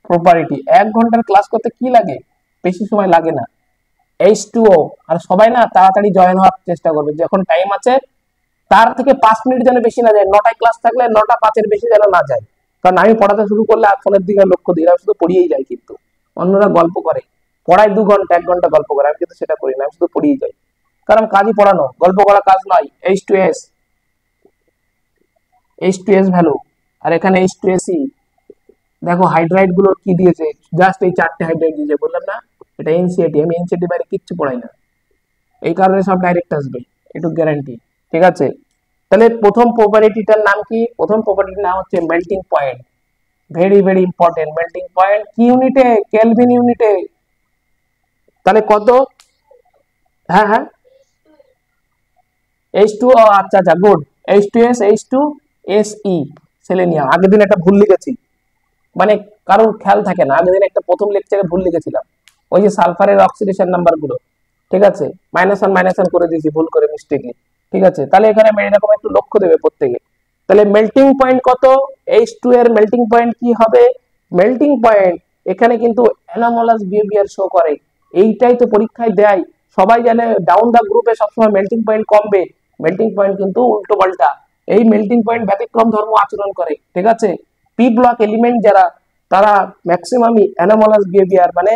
প্রপার্টি, 1 ঘন্টার ক্লাস করতে কি লাগে, বেশি সময় লাগে না। H2O, আর সবাই না তাড়াতাড়ি জয়েন হওয়ার চেষ্টা করবে, যখন টাইম আছে তার থেকে 5 মিনিট যেন বেশি না যায়, 9টায় ক্লাস থাকলে 9টা 5-এর বেশি যেন না যায়। কারণ আমি পড়াতে শুরু করলে ফোনের দিকে লক্ষ্য দিই, আমি শুধু পড়িয়েই যাই, কিন্তু অন্যরা গল্প করে, পড়ায় 2 ঘন্টা 1 ঘন্টা গল্প করে, আমি কিন্তু সেটা করি না, আমি শুধু পড়িয়ে যাই, কারণ কাজই পড়ানো, গল্প করা কাজ নয়। H2S ভ্যালু, আর এখানে H2SE। দেখো হাইড্রাইড গুলোর কি দিয়েছে, জাস্ট এই 4টে হাইড্রাইড দিয়েছে, বললাম না এটা এনসিইআরটি, আমি এনসিইআরটি বাইরে কিচ্ছু পড়াই না, এই কারণে সব ডাইরেক্ট আসবে, একটু গ্যারান্টি, ঠিক আছে। তাহলে প্রথম প্রপার্টিটার নাম কি, প্রথম প্রপার্টির নাম হচ্ছে melting point. Very very important, melting point কি ইউনিটে, কেলভিন ইউনিটে। তাহলে কত, হ্যাঁ হ্যাঁ, H2O, আচ্ছা আচ্ছা, গুড, H2S H2SE, সেলেনিয়াম। আগের দিন একটা ভুল লিখেছি, মানে কারোর খেয়াল থাকে না, আগের দিন একটা প্রথম লেকচারে ভুল লিখেছিলাম, ওই যে সালফারের অক্সিডেশন নাম্বার গুলো, ঠিক আছে, -1 করে দিয়েছি ভুল করে, মিস্টেকলি, ঠিক আছে। তাহলে এখানে এরকম একটু লক্ষ্য দেবে প্রত্যেকে। তাহলে মেল্টিং পয়েন্ট কত, H2 এর মেল্টিং পয়েন্ট কি হবে, মেল্টিং পয়েন্ট এখানে কিন্তু অ্যানোমালাস বিহেভিয়ার শো করে, এইটাই তো পরীক্ষায় দেয়। সবাই জানে ডাউন দা গ্রুপে সবসময় মেল্টিং পয়েন্ট কমবে, মেল্টিং পয়েন্ট কিন্তু উল্টো পাল্টা, এই মেল্টিং পয়েন্ট ব্যতিক্রম ধর্ম আচরণ করে, ঠিক আছে। পি ব্লক এলিমেন্ট যারা, তারা ম্যাক্সিমামই অ্যানোমালাস বিহেভিয়ার, মানে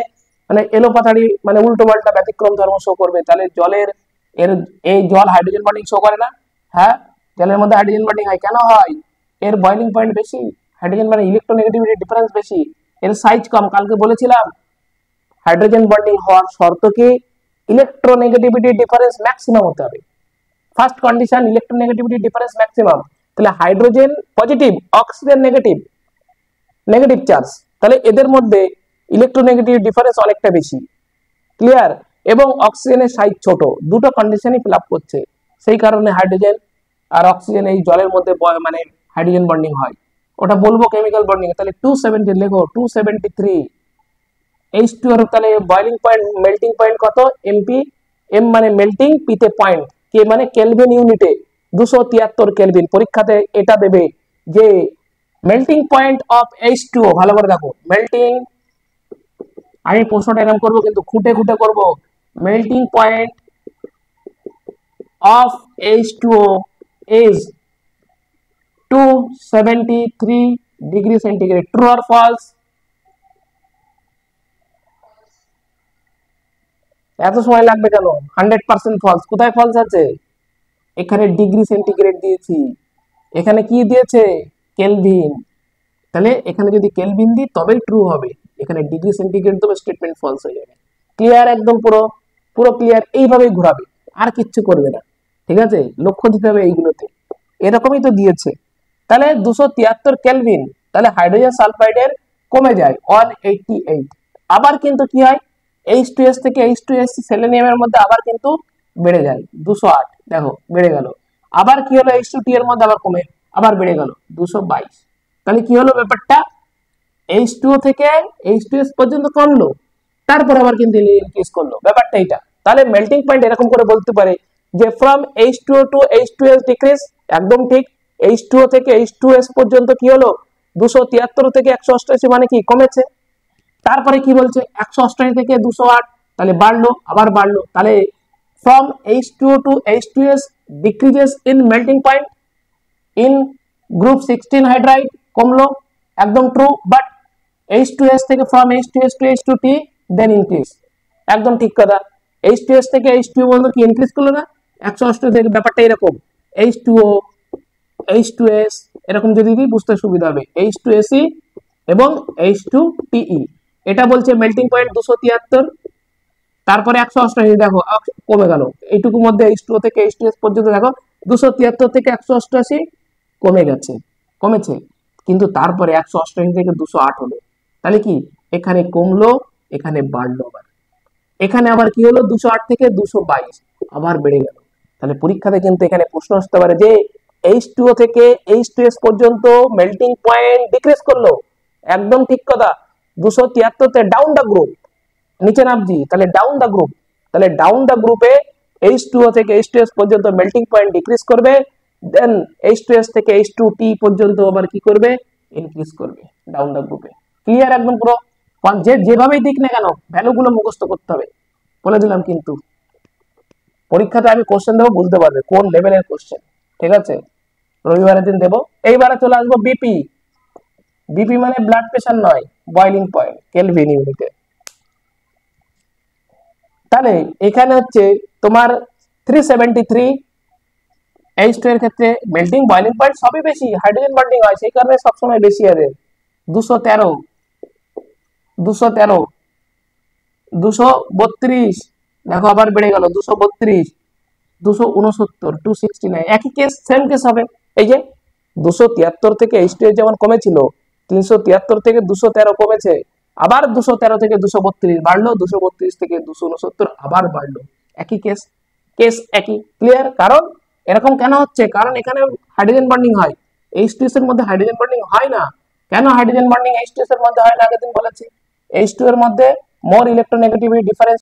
মানে এলোপাতাড়ি, মানে উল্টো পাল্টা ব্যতিক্রম ধর্ম শো করবে। তাহলে জলের, এর এই জল হাইড্রোজেন বন্ডিং শো করে না, হ্যাঁ, জলের মধ্যে হাইড্রোজেন বন্ডিং হয়, কেন হয়, এর বয়লিং পয়েন্ট বেশি, হাইড্রোজেন মানে ইলেকট্রোনেগেটিভিটি ডিফারেন্স বেশি, এর সাইজ কম। কালকে বলেছিলাম হাইড্রোজেন বন্ডিং হওয়ার শর্ত কি, ইলেকট্রোনেগেটিভিটি ডিফারেন্স ম্যাক্সিমাম হতে হবে, first condition electronegativity difference maximum. তাহলে hydrogen positive, oxygen negative, negative charge, তাহলে এদের মধ্যে ইলেকট্রোনেগেটিভ ডিফারেন্স অনেকটা বেশি, ক্লিয়ার। এবং অক্সিজেনের সাইজ ছোট, দুটো কন্ডিশনই ফিল আপ করছে, সেই কারণে হাইড্রোজেন আর অক্সিজেন এই জলের মধ্যে মানে হাইড্রোজেন বন্ডিং হয়, ওটা বলবো কেমিক্যাল বন্ডিং। তাহলে 270 লেখো, 273 H2 এর, তাহলে বয়লিং পয়েন্ট, মেল্টিং পয়েন্ট কত, এমপি, এম মানে মেল্টিং, পি তে পয়েন্ট, কে মানে কেলভিন ইউনিটে, 273 কেলভিন। পরীক্ষাতে এটা দেবে যে মেল্টিং পয়েন্ট অফ H2O, ভালো করে দেখো, মেল্টিং, আমি প্রশ্নটা এরকম করবো কিন্তু খুঁটে খুঁটে করবো, melting point of H2O is 273 degree centigrade, true or false? এত সময় লাগবে কেন, 100% ফলস। কোথায় ফলস আছে, এখানে ডিগ্রি সেন্টিগ্রেড দিয়েছি, এখানে কি দিয়েছে, কেলভিন, তাহলে এখানে যদি কেলভিন দিই তবেই ট্রু হবে, এখানে ডিগ্রি সেন্টিগ্রেড দেবে, স্টেটমেন্ট ফলস হয়ে যাবে। ক্লিয়ার? একদম পুরো পুরো ক্লিয়ার, এইভাবেই ঘোরাবে, আর কিচ্ছু করবে না, ঠিক আছে। লক্ষ্য দিতে হবে এইগুলোতে, এরকমই তো দিয়েছে। তাহলে 273 কেলভিন, তাহলে হাইড্রোজেন সালফাইডের কমে যায় 188। আবার কিন্তু কি হয়, H2S থেকে H2S সেলেনিয়ামের মধ্যে আবার কিন্তু বেড়ে যায় 208, দেখো বেড়ে গেল। আবার কি হলো, H2T এর মধ্যে আবার কমে আবার বেড়ে গেল 222। তাহলে কি হলো ব্যাপারটা, H2O থেকে H2S পর্যন্ত কমলো, তারপর আবার কিন্তু ইনক্রিজ করলো, ব্যাপারটা এটা। তাহলে মেল্টিং পয়েন্ট এরকম করে বলতে পারে যে from H2O to H2S decrease, একদম ঠিক। H2O থেকে H2S পর্যন্ত কি হলো, 273 থেকে 188, মানে কি কমেছে। তারপরে কি বলছে, 188 থেকে 208, তাহলে বাড়লো আবার বাড়লো। তাহলে from H2O to H2S decreases in melting point in group 16 hydride, কমলো, একদম ট্রু। বাট H2S থেকে from H2S two H2T then increase, একদম ঠিক কথা। H2S থেকে H2O পর্যন্ত কি ইনক্রিজ করলো না, 188 থেকে। ব্যাপারটা এরকম, H2O H2S এরকম যদি দিই বুঝতে সুবিধা হবে, H2SE এবং H2TE। এটা বলছে মেল্টিং পয়েন্ট 273, তারপরে 188, দেখো কমে গেল এইটুকুর মধ্যে। H2O থেকে H2S পর্যন্ত দেখো 273 থেকে 188 কমে গেছে, কমেছে। কিন্তু তারপরে 188 থেকে 208 হলো, তাহলে কি এখানে কমলো, এখানে বাড়লো, আবার এখানে আবার কি হলো 208 থেকে 222 আবার বেড়ে গেল। তাহলে পরীক্ষাতে কিন্তু এখানে প্রশ্ন আসতে পারে যে H2O থেকে H2S পর্যন্ত মেল্টিং পয়েন্ট ডিক্রিজ করলো, একদম ঠিক কথা। 273 তে ডাউন দ্য গ্রুপ, নিচে নামছি, তাহলে ডাউন দ্য গ্রুপ, তাহলে ডাউন দ্য গ্রুপে H2O থেকে H2S পর্যন্ত মেল্টিং পয়েন্ট ডিক্রিজ করবে, দেন H2S থেকে H2T পর্যন্ত আবার কি করবে, ইনক্রিজ করবে ডাউন দ্য গ্রুপে। ক্লিয়ার একদম পুরো, যে যেভাবেই দিক না কেন ভ্যালুগুলো মুখস্থ করতে হবে, বলে দিলাম। কিন্তু পরীক্ষাতে আমি কোশ্চেন দেবো, বুঝতে পারবে কোন লেভেলের কোশ্চেন, ঠিক আছে। রবিবারের দিন দেবো। এইবারে চলে আসবো বিপি। বিপি মানে ব্লাড প্রেশার নয়, বয়লিং পয়েন্ট কেলভিন ইউনিটে। তাহলে এখানে হচ্ছে তোমার 373, H2 এর ক্ষেত্রে মেল্টিং বয়লিং পয়েন্ট সবই বেশি, হাইড্রোজেন বন্ডিং হয়, সেই কারণে সবসময় বেশি আছে। 213, 213, 232, দেখো আবার বেড়ে গেল 232, 269, 269, একই কেস, সেম কেস হবে। এই যে 273 থেকে H2S যেমন কমেছিল, 373 থেকে 213 কমেছে, আবার 213 থেকে 232 বাড়লো, 232 থেকে 269 আবার বাড়লো, একই কেস, কেস একই। ক্লিয়ার? কারণ এরকম কেন হচ্ছে, কারণ এখানে হাইড্রোজেন বন্ডিং হয়, H2S এর মধ্যে হাইড্রোজেন বন্ডিং হয় না। কেন হাইড্রোজেন বন্ডিং H2S এর মধ্যে হয় না, আগের দিন বলেছি। H2 এর মধ্যে মোর ইলেকট্রোনেগেটিভিটি ডিফারেন্স